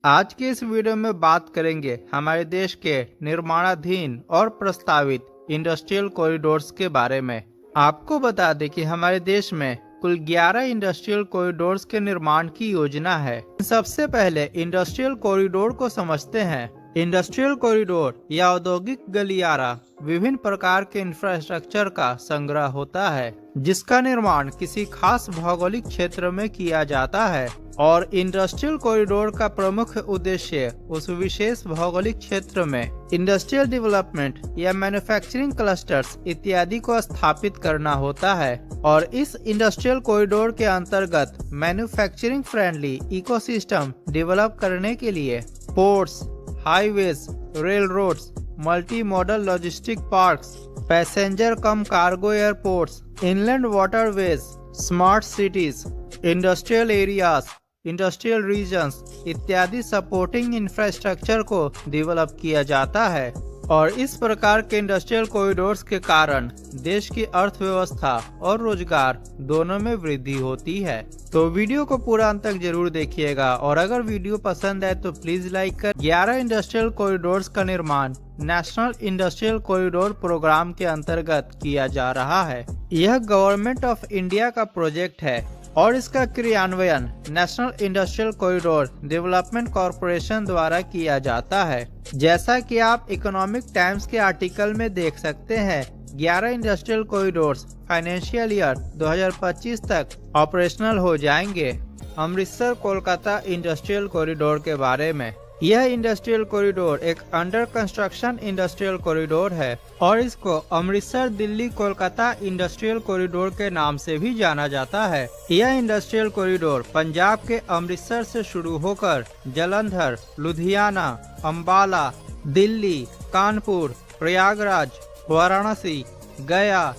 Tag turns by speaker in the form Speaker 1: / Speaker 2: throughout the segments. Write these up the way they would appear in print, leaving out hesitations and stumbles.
Speaker 1: आज के इस वीडियो में बात करेंगे हमारे देश के निर्माणाधीन और प्रस्तावित इंडस्ट्रियल कॉरिडोर्स के बारे में। आपको बता दें कि हमारे देश में कुल 11 इंडस्ट्रियल कॉरिडोर्स के निर्माण की योजना है। सबसे पहले इंडस्ट्रियल कॉरिडोर को समझते हैं। इंडस्ट्रियल कॉरिडोर या औद्योगिक गलियारा विभिन्न प्रकार के इंफ्रास्ट्रक्चर का संग्रह होता है, जिसका निर्माण किसी खास भौगोलिक क्षेत्र में किया जाता है। और इंडस्ट्रियल कॉरिडोर का प्रमुख उद्देश्य उस विशेष भौगोलिक क्षेत्र में इंडस्ट्रियल डेवलपमेंट या मैन्युफैक्चरिंग क्लस्टर्स इत्यादि को स्थापित करना होता है। और इस इंडस्ट्रियल कॉरिडोर के अंतर्गत मैन्युफैक्चरिंग फ्रेंडली इकोसिस्टम डेवलप करने के लिए ports, highways, rail roads, multi modal logistic parks, passenger cum cargo airports, inland waterways, smart cities, industrial areas, industrial regions इत्यादि सपोर्टिंग इंफ्रास्ट्रक्चर को डेवलप किया जाता है। और इस प्रकार के इंडस्ट्रियल कॉरिडोर्स के कारण देश की अर्थव्यवस्था और रोजगार दोनों में वृद्धि होती है। तो वीडियो को पूरा अंत तक जरूर देखिएगा और अगर वीडियो पसंद आए तो प्लीज लाइक कर। 11 इंडस्ट्रियल कॉरिडोर्स का निर्माण नेशनल इंडस्ट्रियल कॉरिडोर प्रोग्राम के अंतर्गत किया जा रहा है। यह गवर्नमेंट ऑफ इंडिया का प्रोजेक्ट है और इसका क्रियान्वयन national industrial corridor development corporation द्वारा किया जाता है। जैसा कि आप इकोनॉमिक टाइम्स के आर्टिकल में देख सकते हैं, 11 इंडस्ट्रियल कॉरिडोर्स फाइनेंशियल ईयर 2025 तक ऑपरेशनल हो जाएंगे। अमृतसर कोलकाता इंडस्ट्रियल कॉरिडोर के बारे में, यह इंडस्ट्रियल कॉरिडोर एक अंडर कंस्ट्रक्शन इंडस्ट्रियल कॉरिडोर है और इसको अमृतसर दिल्ली कोलकाता इंडस्ट्रियल कॉरिडोर के नाम से भी जाना जाता है। यह इंडस्ट्रियल कॉरिडोर पंजाब के अमृतसर से शुरू होकर जालंधर, लुधियाना, अंबाला, दिल्ली, कानपुर, प्रयागराज, वाराणसी, गया,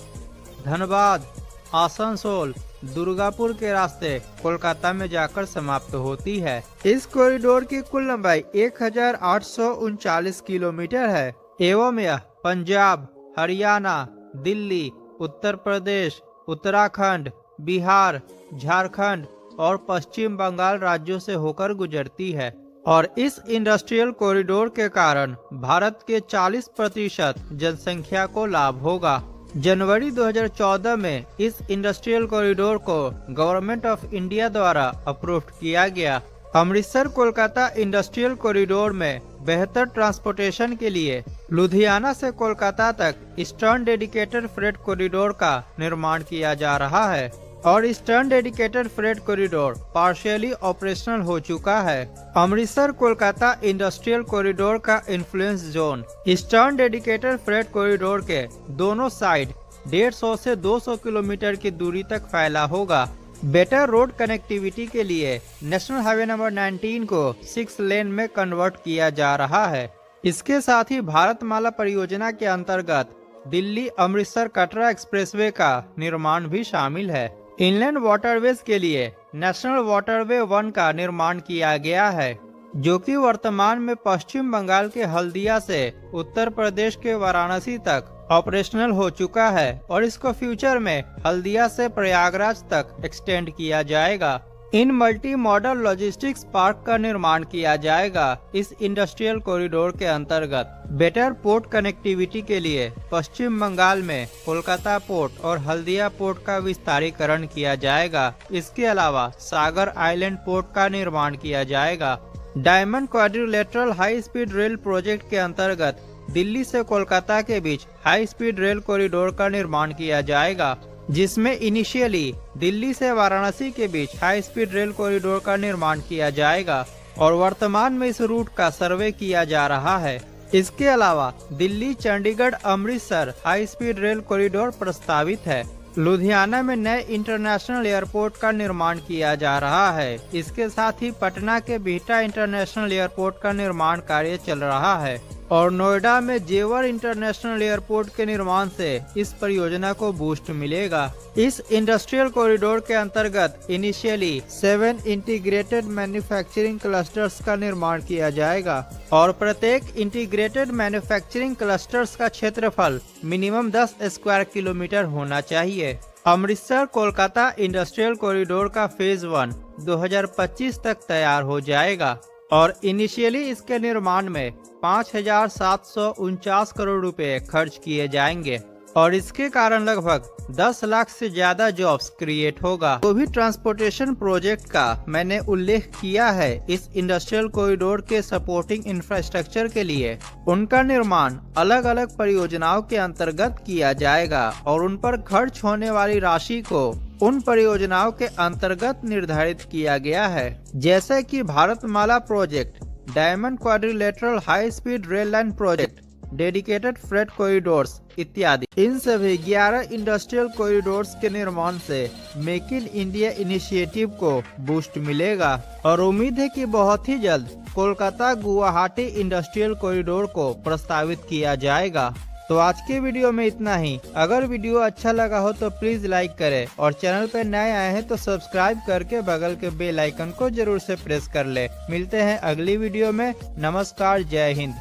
Speaker 1: धनबाद, आसनसोल, दुर्गापुर के रास्ते कोलकाता में जाकर समाप्त होती है। इस कॉरिडोर की कुल लंबाई 1839 किलोमीटर है एवं यह पंजाब, हरियाणा, दिल्ली, उत्तर प्रदेश, उत्तराखंड, बिहार, झारखंड और पश्चिम बंगाल राज्यों से होकर गुजरती है। और इस इंडस्ट्रियल कॉरिडोर के कारण भारत के 40% जनसंख्या को लाभ होगा। जनवरी 2014 में इस इंडस्ट्रियल कॉरिडोर को गवर्नमेंट ऑफ इंडिया द्वारा अप्रूव्ड किया गया। अमृतसर कोलकाता इंडस्ट्रियल कॉरिडोर में बेहतर ट्रांसपोर्टेशन के लिए लुधियाना से कोलकाता तक ईस्टर्न डेडिकेटेड फ्रेट कॉरिडोर का निर्माण किया जा रहा है और eastern dedicated freight corridor partially operational हो चुका है। अमृतसर कोलकाता इंडस्ट्रियल कॉरिडोर का influence zone eastern dedicated freight corridor के दोनों साइड 150 से 200 किलोमीटर की दूरी तक फैला होगा। बेटर रोड कनेक्टिविटी के लिए नेशनल हाईवे नंबर 19 को 6 लेन में कन्वर्ट किया जा रहा है। इसके साथ ही भारतमाला परियोजना के अंतर्गत दिल्ली अमृतसर कटरा एक्सप्रेसवे का निर्माण भी शामिल है। इनलैंड वाटरवेज के लिए नेशनल वाटरवे 1 का निर्माण किया गया है, जो कि वर्तमान में पश्चिम बंगाल के हल्दिया से उत्तर प्रदेश के वाराणसी तक ऑपरेशनल हो चुका है और इसको फ्यूचर में हल्दिया से प्रयागराज तक एक्सटेंड किया जाएगा। इन मल्टी मॉडल लॉजिस्टिक्स पार्क का निर्माण किया जाएगा। इस इंडस्ट्रियल कॉरिडोर के अंतर्गत बेटर पोर्ट कनेक्टिविटी के लिए पश्चिम बंगाल में कोलकाता पोर्ट और हल्दिया पोर्ट का विस्तारीकरण किया जाएगा। इसके अलावा सागर आइलैंड पोर्ट का निर्माण किया जाएगा। Diamond quadrilateral high speed rail project के अंतर्गत दिल्ली से कोलकाता के बीच हाई स्पीड रेल कॉरिडोर का निर्माण किया जाएगा, जिसमें इनिशियली दिल्ली से वाराणसी के बीच हाई स्पीड रेल कॉरिडोर का निर्माण किया जाएगा और वर्तमान में इस रूट का सर्वे किया जा रहा है। इसके अलावा Delhi Chandigarh Amritsar high speed rail corridor प्रस्तावित है। लुधियाना में नए इंटरनेशनल एयरपोर्ट का निर्माण किया जा रहा है। इसके साथ ही पटना के बिहटा इंटरनेशनल एयरपोर्ट का निर्माण कार्य चल रहा है और नोएडा में जेवर इंटरनेशनल एयरपोर्ट के निर्माण से इस परियोजना को बूस्ट मिलेगा। इस इंडस्ट्रियल कॉरिडोर के अंतर्गत इनिशियली 7 इंटीग्रेटेड मैन्युफैक्चरिंग क्लस्टर्स का निर्माण किया जाएगा और प्रत्येक इंटीग्रेटेड मैन्युफैक्चरिंग क्लस्टर्स का क्षेत्रफल मिनिमम 10 स्क्वायर किलोमीटर होना चाहिए। अमृतसर कोलकाता इंडस्ट्रियल कॉरिडोर का फेज 1 2025 तक तैयार हो जाएगा और इनिशियली इसके निर्माण में 5,749 करोड़ रुपए खर्च किए जाएंगे और इसके कारण लगभग 10 लाख से ज्यादा जॉब्स क्रिएट होगा। जो भी ट्रांसपोर्टेशन प्रोजेक्ट का मैंने उल्लेख किया है इस इंडस्ट्रियल कॉरिडोर के सपोर्टिंग इंफ्रास्ट्रक्चर के लिए, उनका निर्माण अलग अलग परियोजनाओं के अंतर्गत किया जाएगा और उन पर खर्च होने वाली राशि को उन परियोजनाओं के अंतर्गत निर्धारित किया गया है, जैसे कि Bharatmala project, diamond quadrilateral high speed rail line project, dedicated freight corridors इत्यादि। इन सभी 11 इंडस्ट्रियल कॉरिडोर्स के निर्माण से मेक इन इंडिया इनिशिएटिव को बूस्ट मिलेगा और उम्मीद है कि बहुत ही जल्द कोलकाता गुवाहाटी इंडस्ट्रियल कॉरिडोर को प्रस्तावित किया जाएगा। तो आज के वीडियो में इतना ही। अगर वीडियो अच्छा लगा हो तो प्लीज लाइक करें और चैनल पर नए आए हैं तो सब्सक्राइब करके बगल के बेल आइकन को जरूर से प्रेस कर ले। मिलते हैं अगली वीडियो में। नमस्कार, जय हिंद।